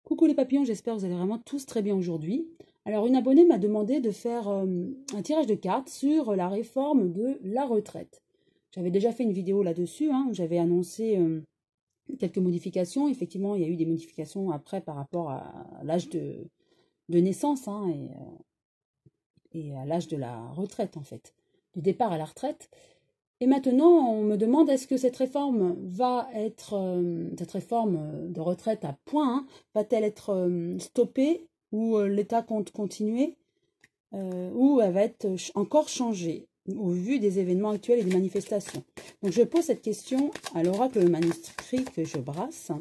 Coucou les papillons, j'espère que vous allez vraiment tous très bien aujourd'hui. Alors une abonnée m'a demandé de faire un tirage de cartes sur la réforme de la retraite. J'avais déjà fait une vidéo là-dessus, où j'avais annoncé quelques modifications. Effectivement, il y a eu des modifications après par rapport à l'âge de naissance et à l'âge de la retraite en fait, du départ à la retraite. Et maintenant, on me demande est-ce que cette réforme va être, cette réforme de retraite à point, va-t-elle être stoppée ou l'État compte continuer ou elle va être encore changée au vu des événements actuels et des manifestations. Donc je pose cette question à l'oracle le manuscrit que je brasse.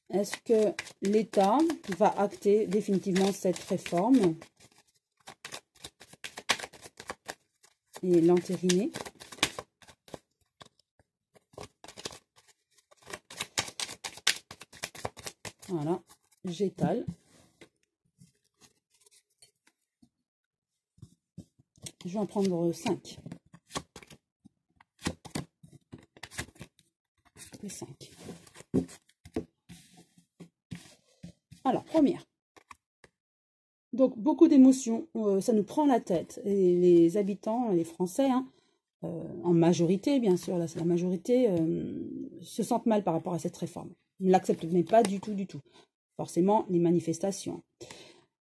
Est-ce que l'État va acter définitivement cette réforme et l'entériner? Voilà, j'étale. Je vais en prendre 5. Les 5. Alors, première. Donc, beaucoup d'émotions. Ça nous prend la tête. Et les habitants, les Français, en majorité, bien sûr, là c'est la majorité, se sentent mal par rapport à cette réforme. Ils ne l'acceptent mais pas du tout, du tout. Forcément, les manifestations.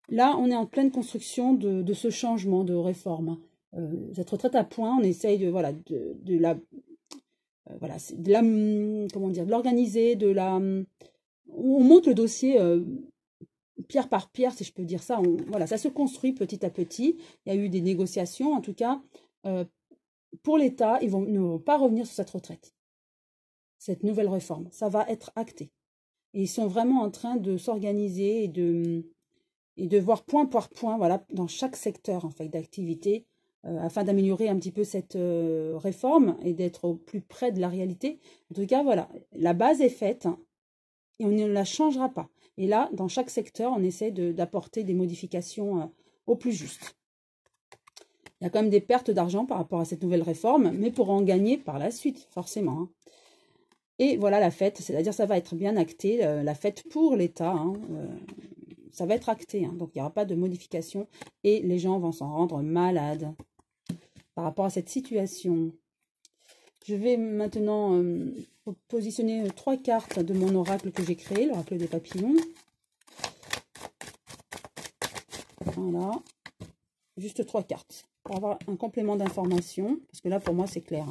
Là, on est en pleine construction de ce changement de réforme. Cette retraite à point, on essaye de l'organiser, on monte le dossier pierre par pierre, si je peux dire ça. Ça se construit petit à petit. Il y a eu des négociations, en tout cas. Pour l'État, ils ne vont pas revenir sur cette retraite, cette nouvelle réforme. Ça va être acté. Et ils sont vraiment en train de s'organiser et de voir point par point, dans chaque secteur en fait, d'activité, afin d'améliorer un petit peu cette réforme et d'être au plus près de la réalité. En tout cas, la base est faite et on ne la changera pas. Et là, dans chaque secteur, on essaie d'apporter des modifications au plus juste. Il y a quand même des pertes d'argent par rapport à cette nouvelle réforme, mais pour en gagner par la suite, forcément. Et voilà la fête, c'est-à-dire ça va être bien acté, la fête pour l'État, ça va être acté, donc il n'y aura pas de modification et les gens vont s'en rendre malades par rapport à cette situation. Je vais maintenant positionner 3 cartes de mon oracle que j'ai créé, l'oracle des papillons. Voilà, juste 3 cartes pour avoir un complément d'information, parce que là pour moi c'est clair.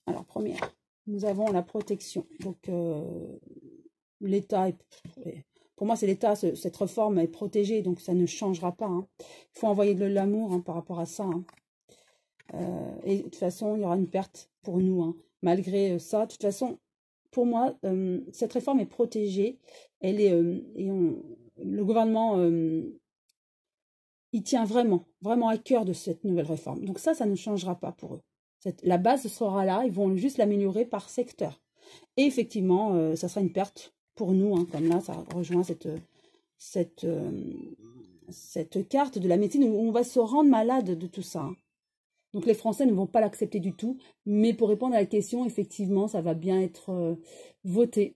Alors première, nous avons la protection, donc l'État, pour moi c'est l'État, cette réforme est protégée, donc ça ne changera pas. Il faut envoyer de l'amour par rapport à ça. Et de toute façon, il y aura une perte pour nous, malgré ça. De toute façon, pour moi, cette réforme est protégée. Elle est, le gouvernement, il tient vraiment, vraiment à cœur de cette nouvelle réforme. Donc ça ne changera pas pour eux. La base sera là, ils vont juste l'améliorer par secteur. Et effectivement, ça sera une perte pour nous, comme là, ça rejoint cette carte de la médecine où on va se rendre malade de tout ça. Donc les Français ne vont pas l'accepter du tout, mais pour répondre à la question, effectivement, ça va bien être voté.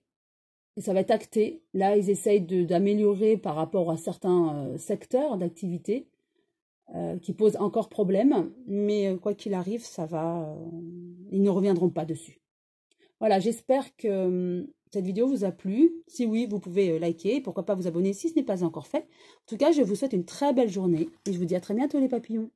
Et ça va être acté. Là, ils essayent d'améliorer par rapport à certains secteurs d'activité qui posent encore problème, mais quoi qu'il arrive, ils ne reviendront pas dessus. Voilà, j'espère que cette vidéo vous a plu. Si oui, vous pouvez liker et pourquoi pas vous abonner si ce n'est pas encore fait. En tout cas, je vous souhaite une très belle journée et je vous dis à très bientôt les papillons.